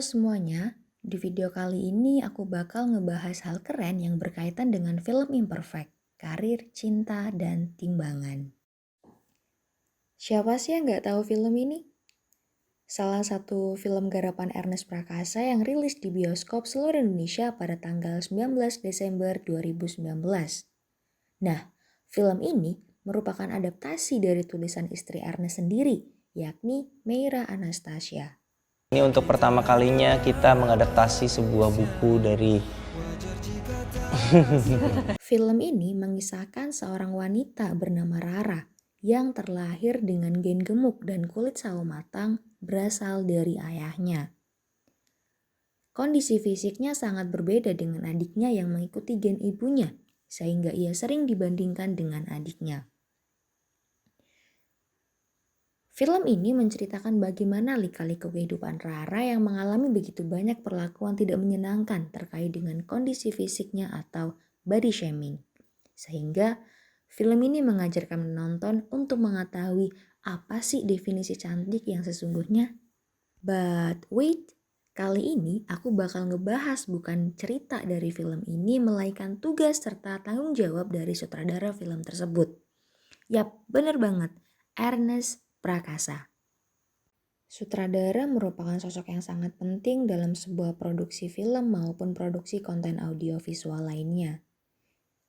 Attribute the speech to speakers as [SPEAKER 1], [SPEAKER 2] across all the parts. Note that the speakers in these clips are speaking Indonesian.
[SPEAKER 1] semuanya, di video kali ini aku bakal ngebahas hal keren yang berkaitan dengan film Imperfect, Karir, Cinta, dan Timbangan. Siapa sih yang gak tahu film ini? Salah satu film garapan Ernest Prakasa yang rilis di bioskop seluruh Indonesia pada tanggal 19 Desember 2019. Nah, film ini merupakan adaptasi dari tulisan istri Ernest sendiri, yakni Meira Anastasia.
[SPEAKER 2] Ini untuk pertama kalinya kita mengadaptasi sebuah buku dari
[SPEAKER 1] Film ini mengisahkan seorang wanita bernama Rara yang terlahir dengan gen gemuk dan kulit sawo matang berasal dari ayahnya. Kondisi fisiknya sangat berbeda dengan adiknya yang mengikuti gen ibunya, sehingga ia sering dibandingkan dengan adiknya. Film ini menceritakan bagaimana lika-liku kehidupan Rara yang mengalami begitu banyak perlakuan tidak menyenangkan terkait dengan kondisi fisiknya atau body shaming. Sehingga film ini mengajarkan penonton untuk mengetahui apa sih definisi cantik yang sesungguhnya. But wait, kali ini aku bakal ngebahas bukan cerita dari film ini melainkan tugas serta tanggung jawab dari sutradara film tersebut. Yap, bener banget, Ernest Prakasa. Sutradara merupakan sosok yang sangat penting dalam sebuah produksi film maupun produksi konten audiovisual lainnya.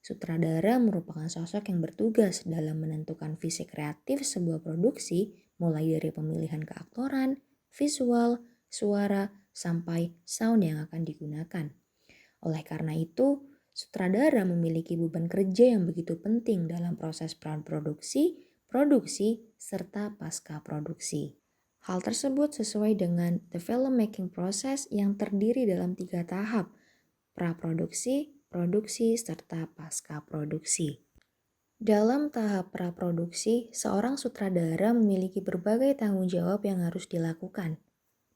[SPEAKER 1] Sutradara merupakan sosok yang bertugas dalam menentukan visi kreatif sebuah produksi, mulai dari pemilihan keaktoran, visual, suara, sampai sound yang akan digunakan. Oleh karena itu, sutradara memiliki beban kerja yang begitu penting dalam proses praproduksi, produksi, serta pasca produksi. Hal tersebut sesuai dengan the filmmaking process yang terdiri dalam 3 tahap, praproduksi, produksi, serta pasca produksi. Dalam tahap praproduksi, seorang sutradara memiliki berbagai tanggung jawab yang harus dilakukan.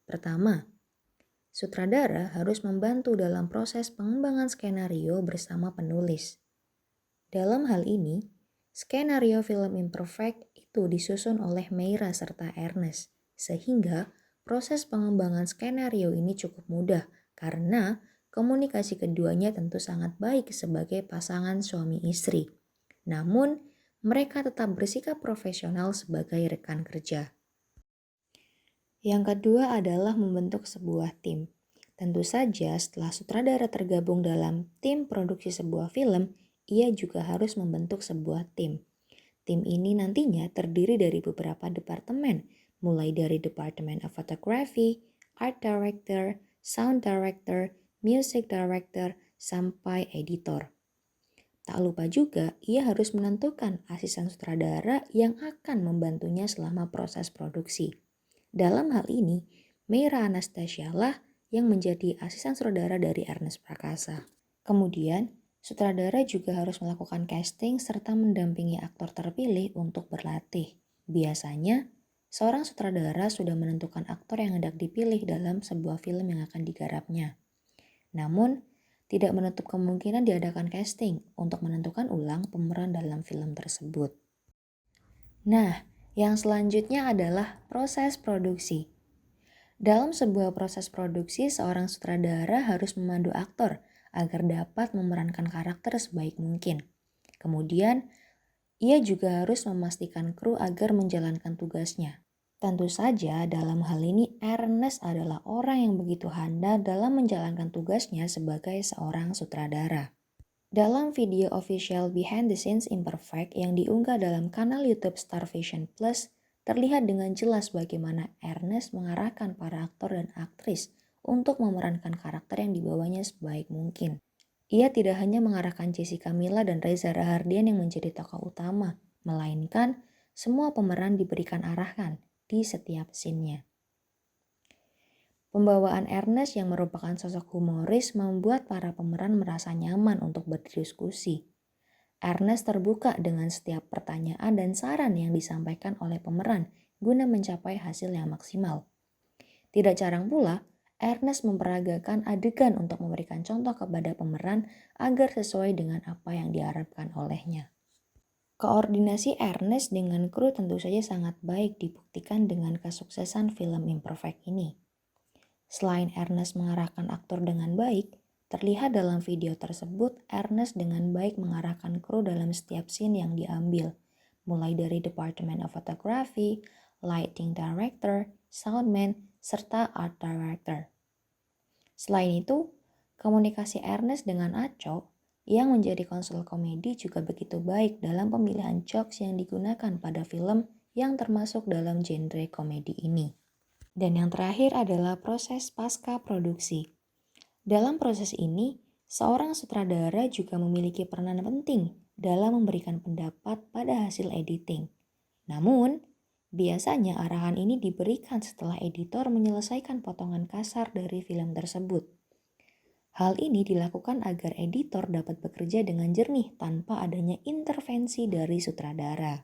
[SPEAKER 1] Pertama, sutradara harus membantu dalam proses pengembangan skenario bersama penulis. Dalam hal ini, skenario film Imperfect itu disusun oleh Meira serta Ernest, sehingga proses pengembangan skenario ini cukup mudah karena komunikasi keduanya tentu sangat baik sebagai pasangan suami istri. Namun, mereka tetap bersikap profesional sebagai rekan kerja. Yang kedua adalah membentuk sebuah tim. Tentu saja setelah sutradara tergabung dalam tim produksi sebuah film, ia juga harus membentuk sebuah tim. Tim ini nantinya terdiri dari beberapa departemen, mulai dari Department of Photography, Art Director, Sound Director, Music Director, sampai editor. Tak lupa juga, ia harus menentukan asisten sutradara yang akan membantunya selama proses produksi. Dalam hal ini, Meira Anastasia lah yang menjadi asisten sutradara dari Ernest Prakasa. Kemudian, sutradara juga harus melakukan casting serta mendampingi aktor terpilih untuk berlatih. Biasanya, seorang sutradara sudah menentukan aktor yang hendak dipilih dalam sebuah film yang akan digarapnya. Namun, tidak menutup kemungkinan diadakan casting untuk menentukan ulang pemeran dalam film tersebut. Nah, yang selanjutnya adalah proses produksi. Dalam sebuah proses produksi, seorang sutradara harus memandu aktor agar dapat memerankan karakter sebaik mungkin. Kemudian, ia juga harus memastikan kru agar menjalankan tugasnya. Tentu saja dalam hal ini Ernest adalah orang yang begitu handal dalam menjalankan tugasnya sebagai seorang sutradara. Dalam video official Behind the Scenes Imperfect yang diunggah dalam kanal YouTube Starvision Plus, terlihat dengan jelas bagaimana Ernest mengarahkan para aktor dan aktris untuk memerankan karakter yang dibawanya sebaik mungkin. Ia tidak hanya mengarahkan Jessica Mila dan Reza Rahardian yang menjadi tokoh utama, melainkan semua pemeran diberikan arahan di setiap scene-nya. Pembawaan Ernest yang merupakan sosok humoris membuat para pemeran merasa nyaman untuk berdiskusi. Ernest terbuka dengan setiap pertanyaan dan saran yang disampaikan oleh pemeran guna mencapai hasil yang maksimal. Tidak jarang pula, Ernest memperagakan adegan untuk memberikan contoh kepada pemeran agar sesuai dengan apa yang diharapkan olehnya. Koordinasi Ernest dengan kru tentu saja sangat baik dibuktikan dengan kesuksesan film Imperfect ini. Selain Ernest mengarahkan aktor dengan baik, terlihat dalam video tersebut Ernest dengan baik mengarahkan kru dalam setiap scene yang diambil, mulai dari Department of Photography, Lighting Director, Soundman, serta Art Director. Selain itu, komunikasi Ernest dengan Aco yang menjadi konsul komedi juga begitu baik dalam pemilihan jokes yang digunakan pada film yang termasuk dalam genre komedi ini. Dan yang terakhir adalah proses pasca produksi. Dalam proses ini, seorang sutradara juga memiliki peranan penting dalam memberikan pendapat pada hasil editing. Namun, biasanya arahan ini diberikan setelah editor menyelesaikan potongan kasar dari film tersebut. Hal ini dilakukan agar editor dapat bekerja dengan jernih tanpa adanya intervensi dari sutradara.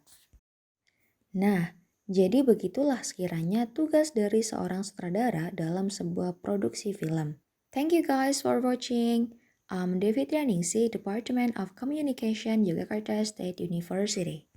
[SPEAKER 1] Nah, jadi begitulah sekiranya tugas dari seorang sutradara dalam sebuah produksi film. Thank you guys for watching. I'm David Yaningsi, Department of Communication, Yogyakarta State University.